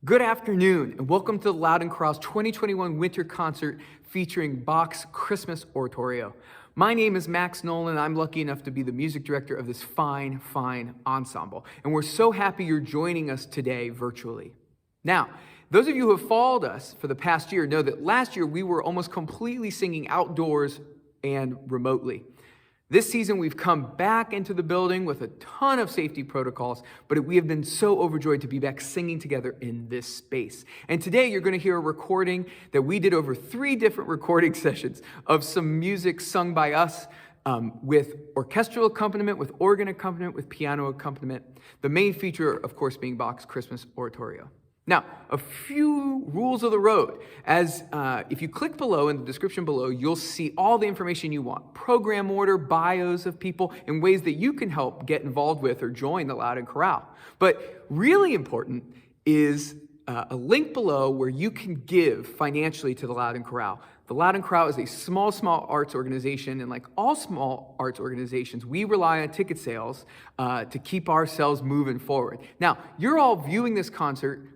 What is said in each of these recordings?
Good afternoon, and welcome to the Loud and Crow's 2021 Winter Concert featuring Bach's Christmas Oratorio. My name is Max Nolan, and I'm lucky enough to be the music director of this fine ensemble. And we're so happy you're joining us today virtually. Now, those of you who have followed us for the past year know that last year we were almost completely singing outdoors and remotely. This season, we've come back into the building with a ton of safety protocols, but we have been so overjoyed to be back singing together in this space. And today, you're going to hear a recording that we did over 3 different recording sessions of some music sung by us with orchestral accompaniment, with organ accompaniment, with piano accompaniment. The main feature, of course, being Bach's Christmas Oratorio. Now, a few rules of the road. As if you click below in the description below, you'll see all the information you want. Program order, bios of people, and ways that you can help get involved with or join the Loud and Chorale. But really important is a link below where you can give financially to the Loud and Chorale. The Loud and Chorale is a small arts organization, and like all small arts organizations, we rely on ticket sales to keep ourselves moving forward. Now, you're all viewing this concert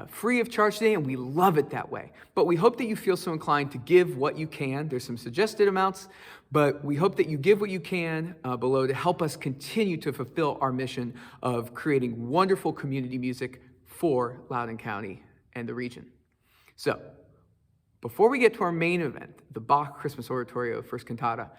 free of charge today, and we love it that way. But we hope that you feel so inclined to give what you can. There's some suggested amounts, but we hope that you give what you can below to help us continue to fulfill our mission of creating wonderful community music for Loudoun County and the region. So, before we get to our main event, the Bach Christmas Oratorio, first cantata,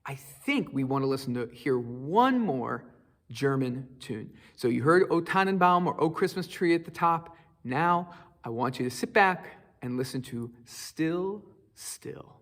I think we want to hear one more German tune. So you heard O Tannenbaum or O Christmas Tree at the top. Now I want you to sit back and listen to Still, Still. Still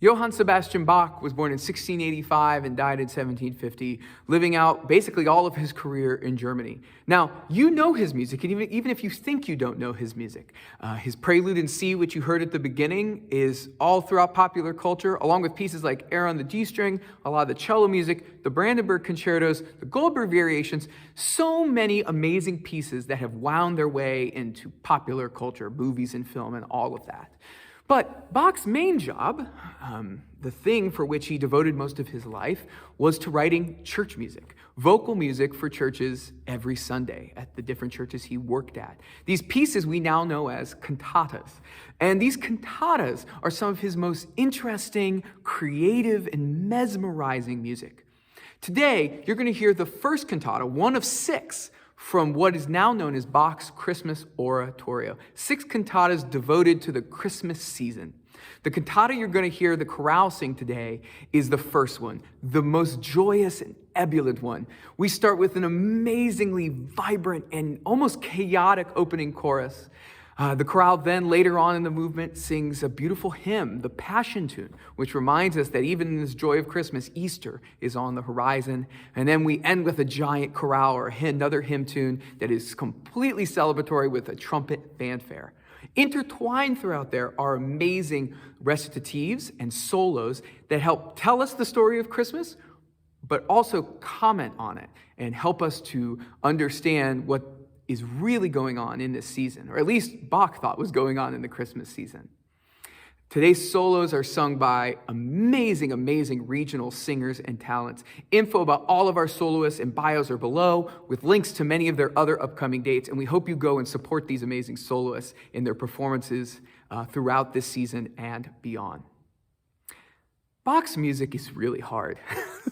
Johann Sebastian Bach was born in 1685 and died in 1750, living out basically all of his career in Germany. Now, you know his music, and even if you think you don't know his music, his Prelude in C, which you heard at the beginning, is all throughout popular culture, along with pieces like Air on the G string, a lot of the cello music, the Brandenburg concertos, the Goldberg variations, so many amazing pieces that have wound their way into popular culture, movies and film, and all of that. But Bach's main job, the thing for which he devoted most of his life, was to writing church music, vocal music for churches every Sunday at the different churches he worked at. These pieces we now know as cantatas. And these cantatas are some of his most interesting, creative, and mesmerizing music. Today, you're going to hear the first cantata, one of 6, from what is now known as Bach's Christmas Oratorio. 6 cantatas devoted to the Christmas season. The cantata you're going to hear the chorale sing today is the first one, the most joyous and ebullient one. We start with an amazingly vibrant and almost chaotic opening chorus. The chorale then, later on in the movement, sings a beautiful hymn, the Passion Tune, which reminds us that even in this joy of Christmas, Easter is on the horizon. And then we end with a giant chorale or another hymn tune that is completely celebratory with a trumpet fanfare. Intertwined throughout there are amazing recitatives and solos that help tell us the story of Christmas, but also comment on it and help us to understand what is really going on in this season, or at least Bach thought was going on in the Christmas season. Today's solos are sung by amazing, amazing regional singers and talents. Info about all of our soloists and bios are below, with links to many of their other upcoming dates, and we hope you go and support these amazing soloists in their performances throughout this season and beyond. Bach's music is really hard.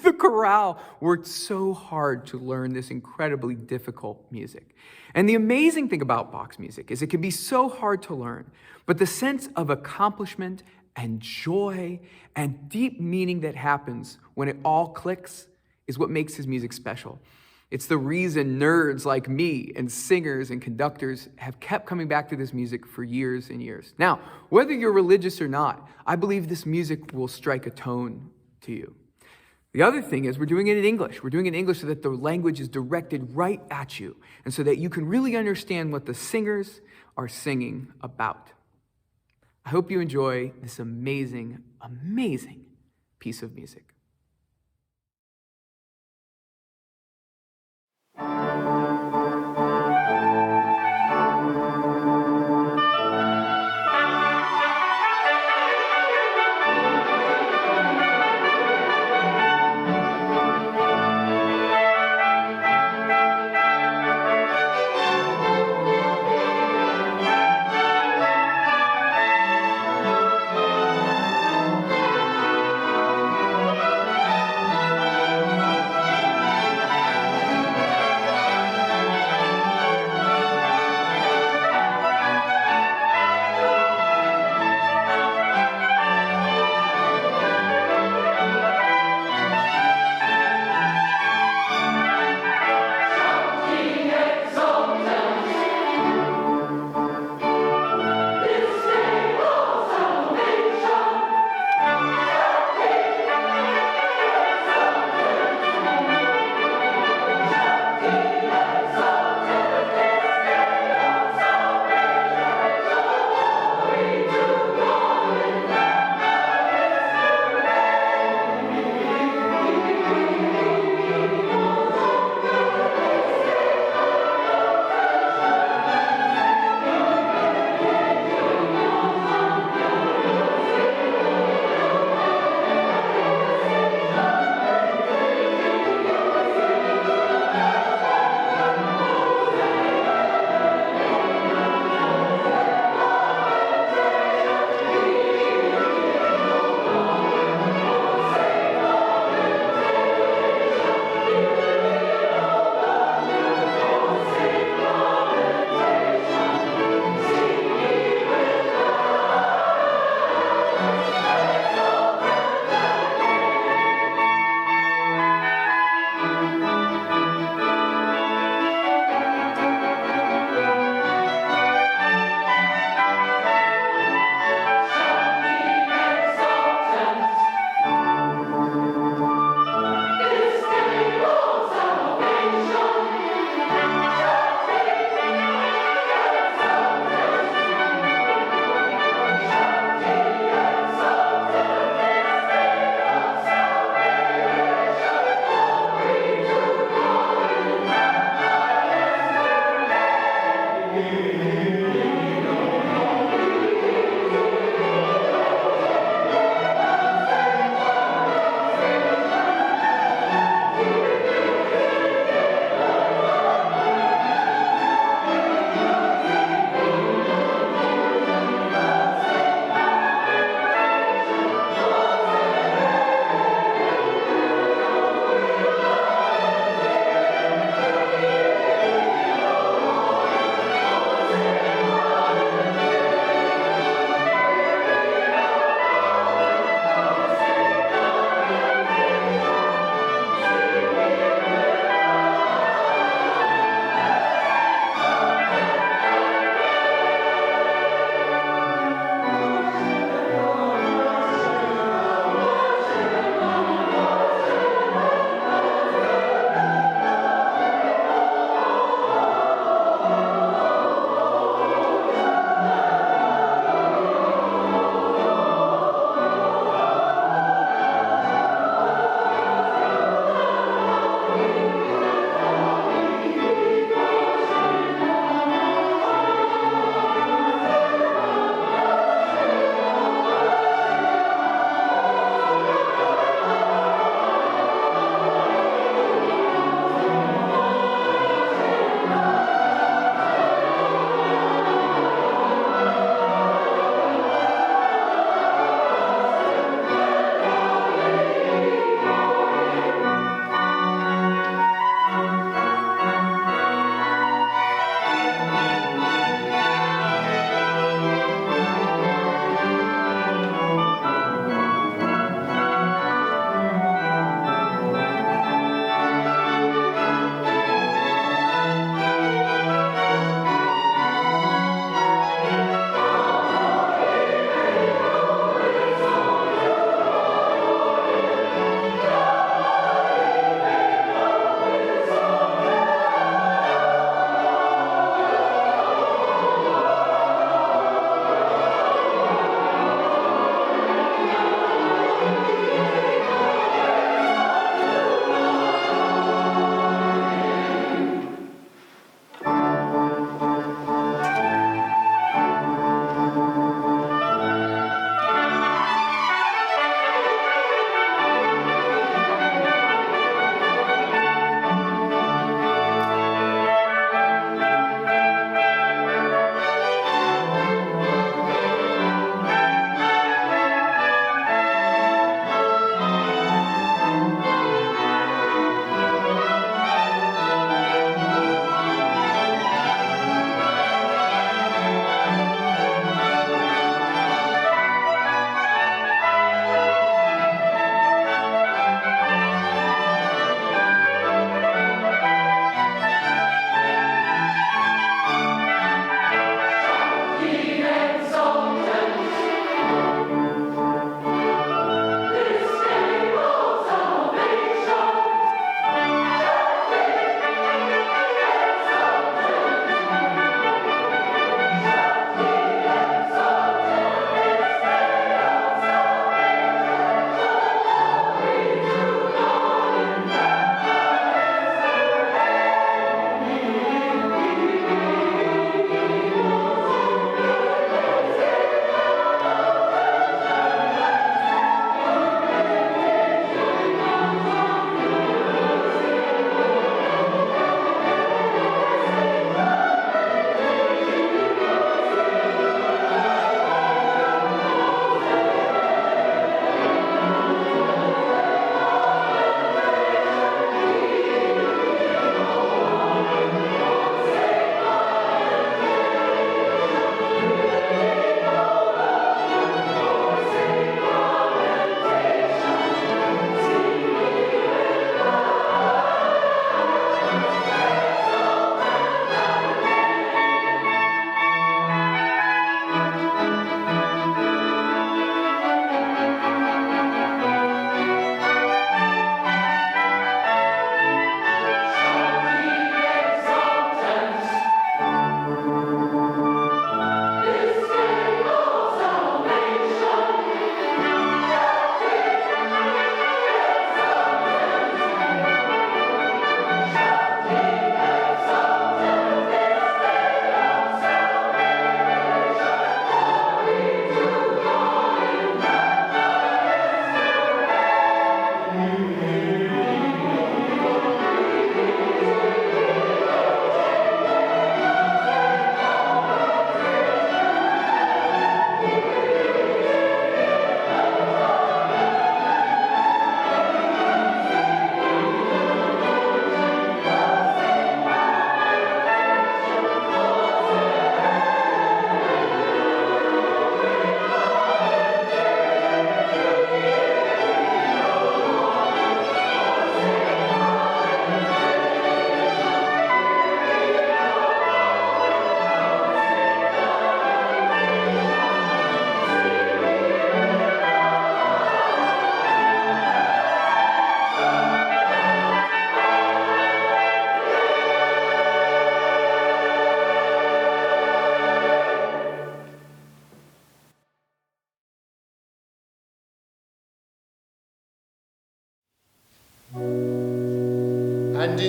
The chorale worked so hard to learn this incredibly difficult music. And the amazing thing about Bach's music is it can be so hard to learn, but the sense of accomplishment and joy and deep meaning that happens when it all clicks is what makes his music special. It's the reason nerds like me and singers and conductors have kept coming back to this music for years and years. Now, whether you're religious or not, I believe this music will strike a tone to you. The other thing is we're doing it in English. We're doing it in English so that the language is directed right at you and so that you can really understand what the singers are singing about. I hope you enjoy this amazing, amazing piece of music.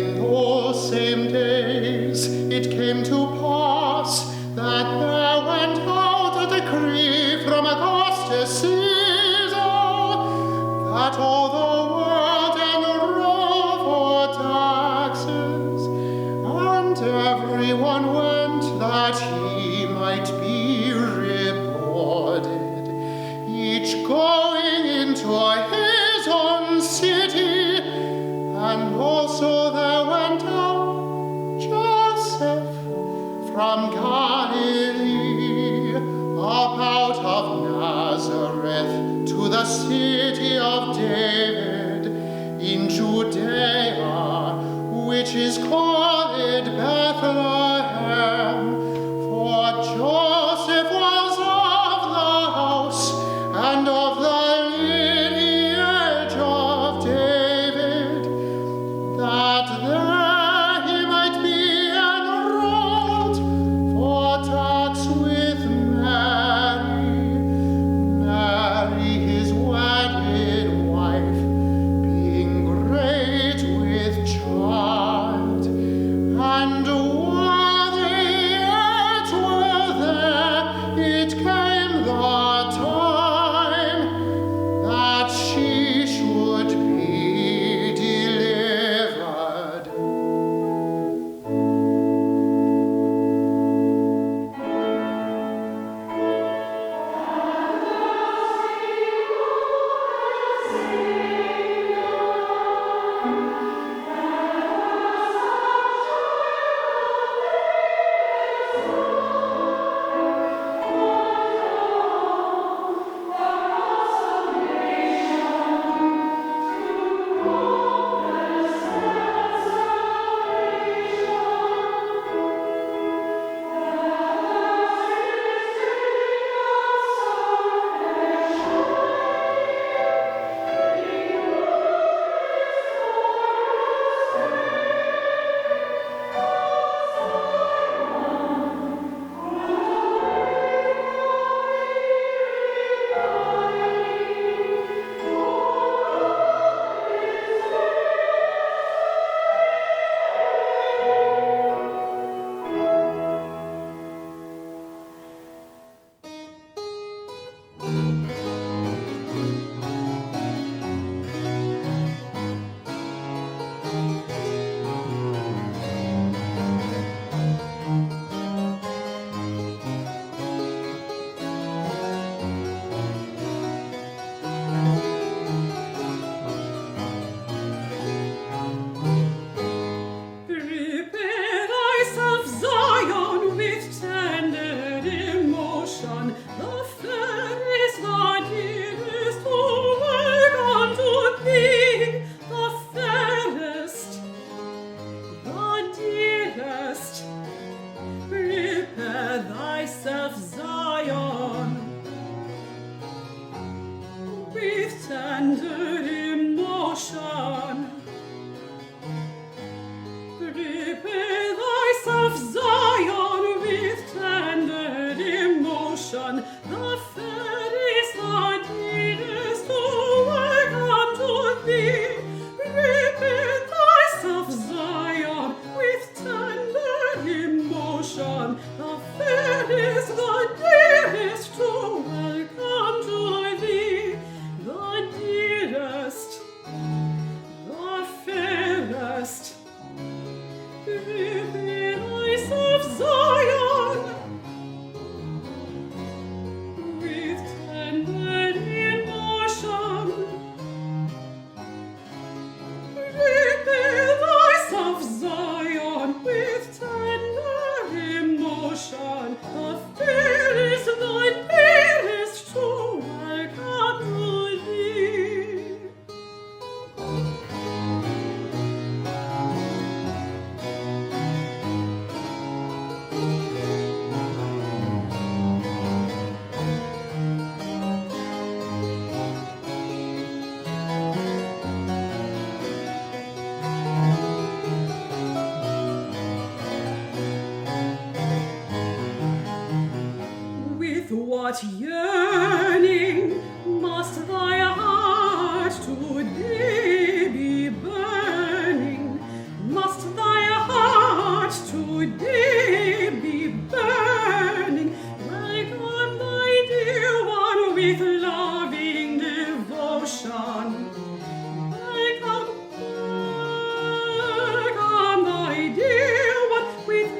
In those same days it came to pass that there went out a decree from Augustus Caesar that all the world enroll for taxes, and everyone went that he might be rewarded, each going into his own city. And also there went out Joseph from Galilee, up out of Nazareth to the city of David in Judea, which is called Bethlehem, for Joseph was of the house and of the lineage of David, that there he might be enrolled for tax with Mary, Mary his wedded wife, being great with child. And while they yet were there, it came the time that she should be delivered. What yearning must thy heart today be burning? Must today be burning. Welcome, my dear one, with loving devotion. Welcome, welcome, my dear one, with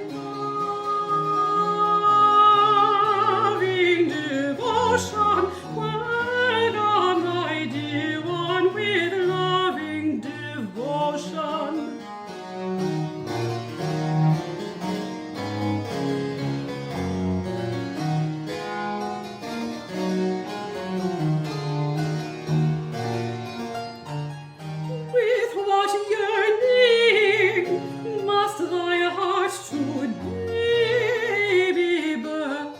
loving devotion. Welcome, my dear one, with loving devotion. With what yearning must thy heart today be burning.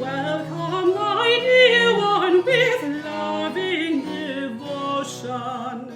Welcome, my dear one, with loving devotion.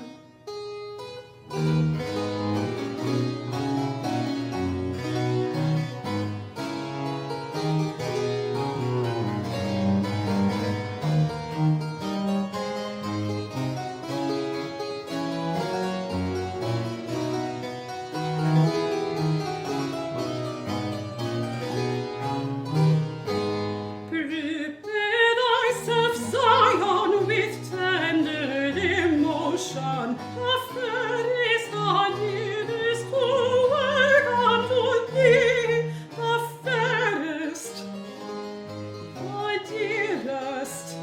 Prepare thyself, Zion, with tender emotion. The fairest, the dearest, to welcome to thee. The fairest, the dearest.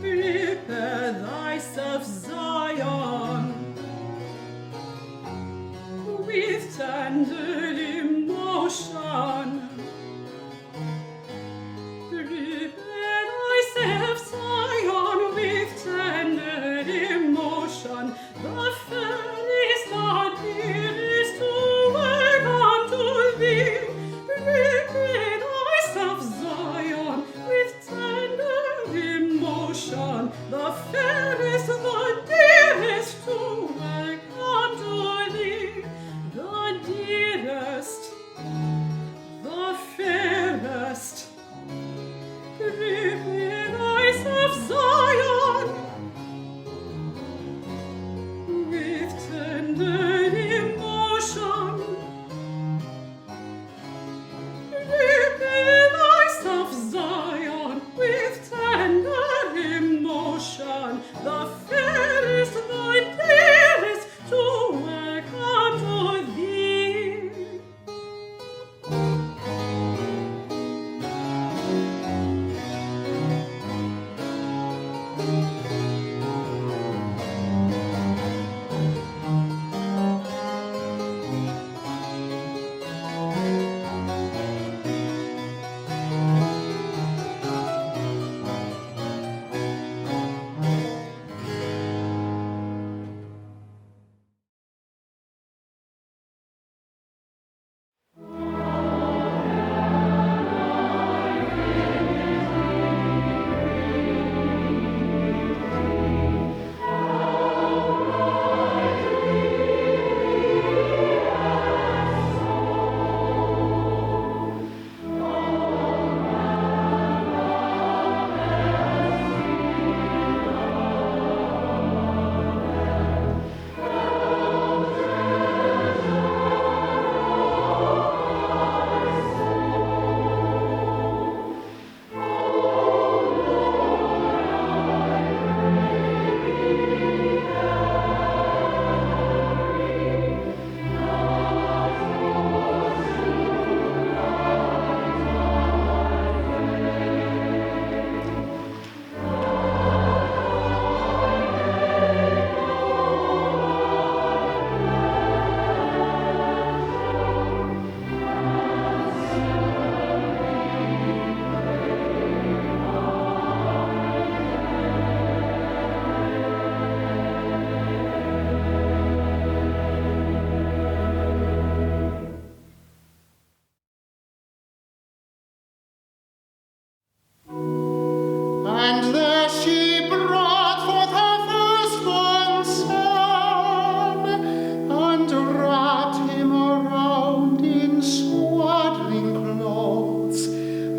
Prepare thyself, Zion, with tender emotion. Prepare thyself, Zion, with tender emotion. The fairest, the dearest, to welcome to thee. Prepare thyself, Zion, with tender emotion. The fairest, the dearest, to welcome to thee. The dearest, the fairest. Prepare thyself, Zion, with tender emotion. Prepare thyself, Zion, with tender emotion. The fairest, the dearest, to welcome to thee.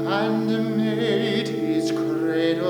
and made his cradle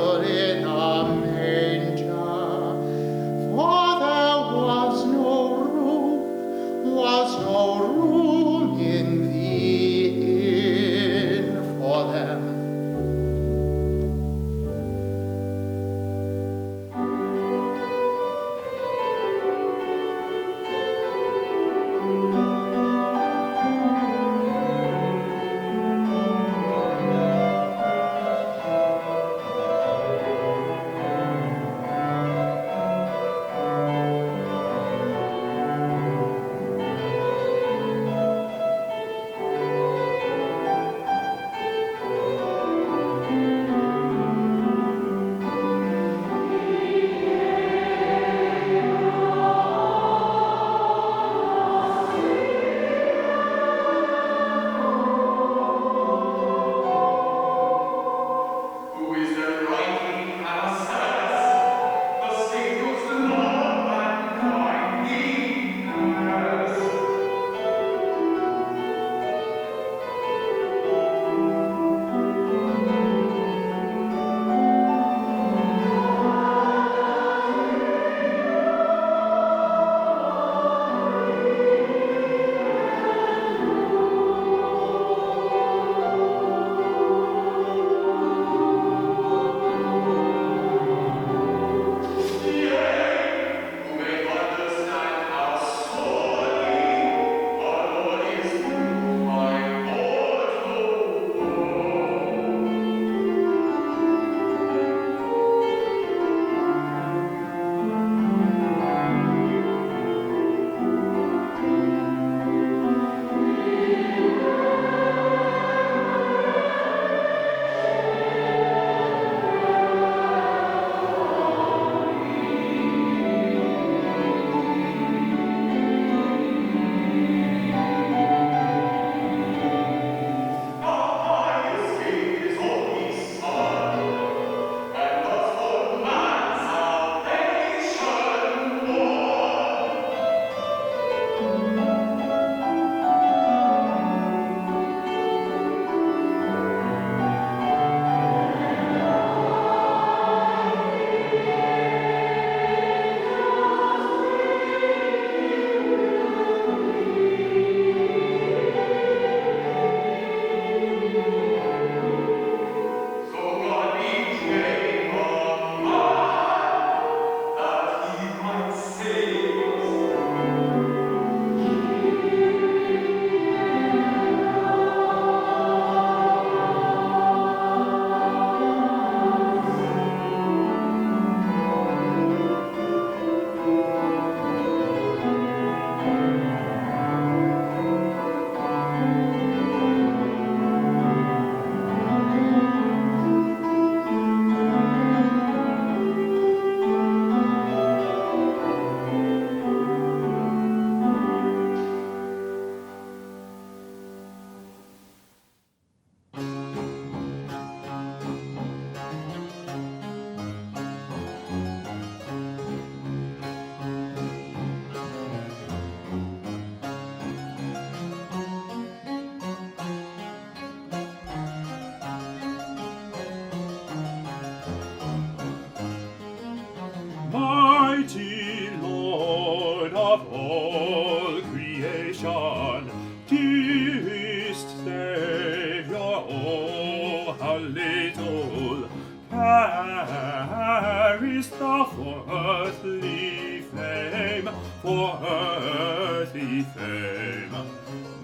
little carries thou for earthly fame,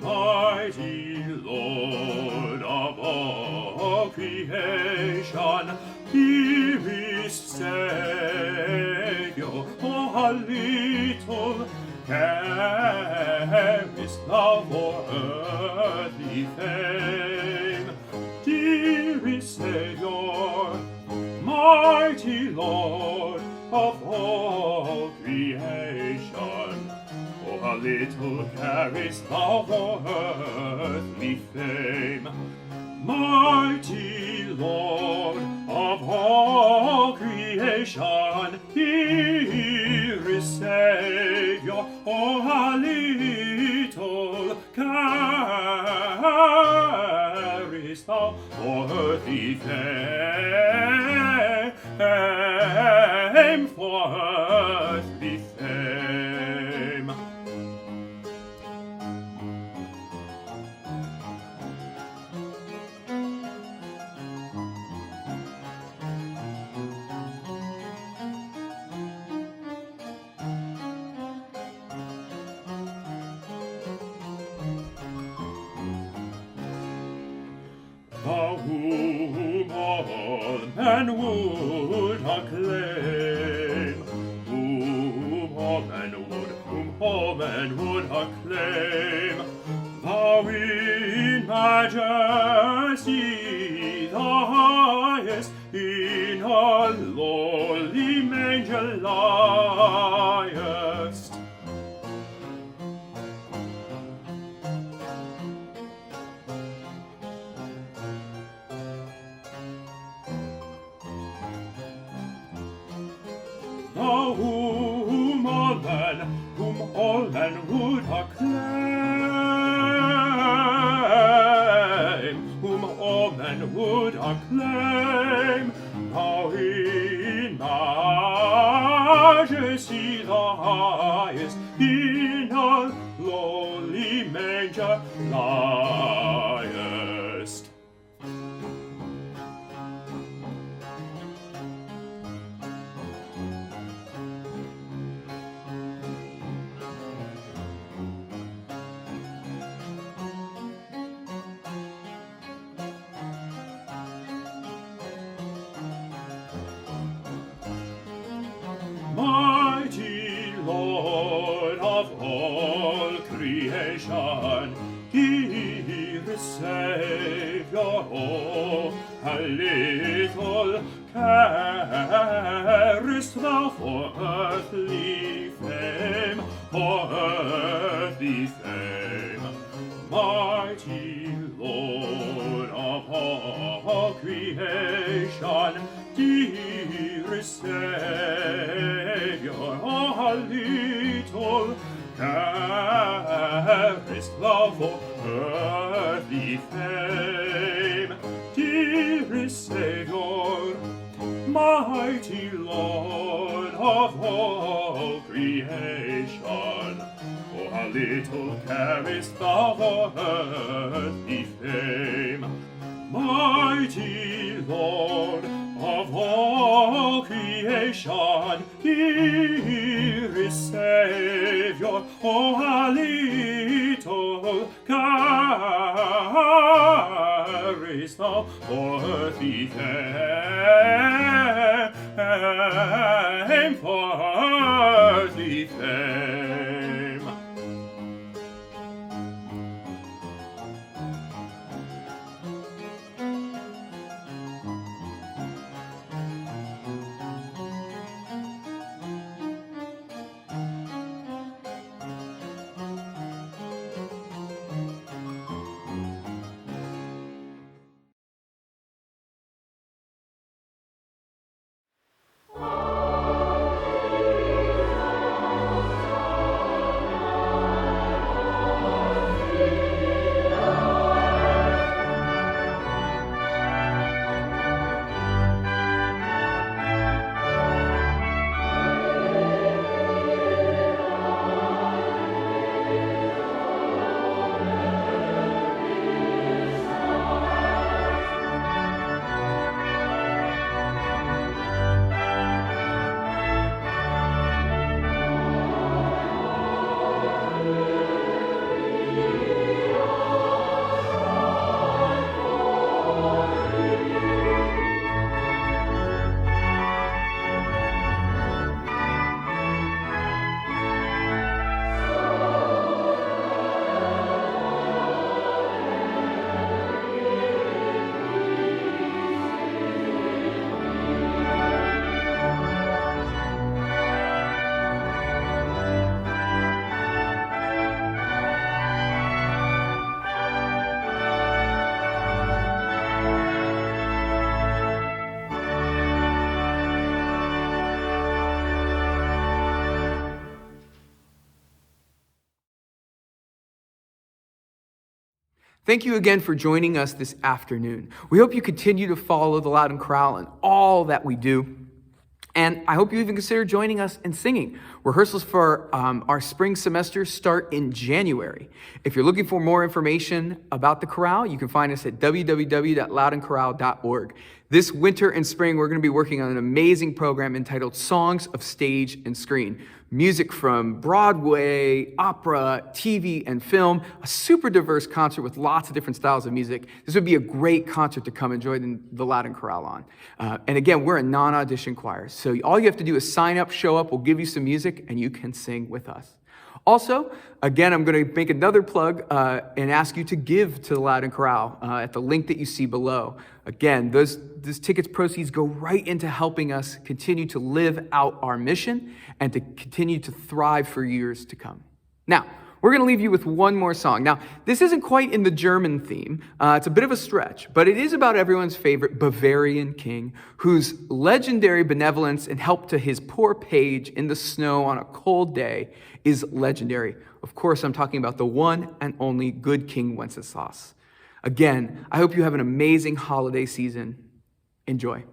mighty Lord of all creation, dearest Saviour, oh, how little carest thou for earthly fame, dearest Saviour, mighty Lord of all creation. Oh, how little carest thou for earthly fame, mighty Lord of all creation, dearest Saviour, oh, how little carest thou for earthly fame, for earthly fame. Thou whom all men would acclaim, whom all men would acclaim, thou in majesty the highest, in a lowly manger liest. Thou whom all men would acclaim, whom all men would acclaim, thou in majesty the highest, in a lowly manger liest. Mighty Lord of all creation, dearest Saviour, oh, how little carest thou for earthly fame, mighty Lord of all creation, dearest Saviour, oh, how little carest thou for earthly fame, dearest Saviour, mighty Lord of all creation. Oh, how little carest thou for earthly fame, mighty Lord of all creation, dearest Saviour, oh, how little carest thou for earthly fame, for earthly fame. Oh Thank you again for joining us this afternoon. We hope you continue to follow the Loud and Chorale and all that we do. And I hope you even consider joining us in singing. Rehearsals for our spring semester start in January. If you're looking for more information about the chorale, you can find us at www.loudandchorale.org. This winter and spring, we're going to be working on an amazing program entitled Songs of Stage and Screen. Music from Broadway, opera, TV, and film. A super diverse concert with lots of different styles of music. This would be a great concert to come enjoy the Loud and Chorale on. And again, we're a non-audition choir. So all you have to do is sign up, show up, we'll give you some music, and you can sing with us. Also, again, I'm going to make another plug and ask you to give to the Loud and Chorale at the link that you see below. Again, those tickets proceeds go right into helping us continue to live out our mission and to continue to thrive for years to come. Now, we're going to leave you with one more song. Now, this isn't quite in the German theme. It's a bit of a stretch, but it is about everyone's favorite Bavarian king, whose legendary benevolence and help to his poor page in the snow on a cold day is legendary. Of course, I'm talking about the one and only good King Wenceslas. Again, I hope you have an amazing holiday season. Enjoy.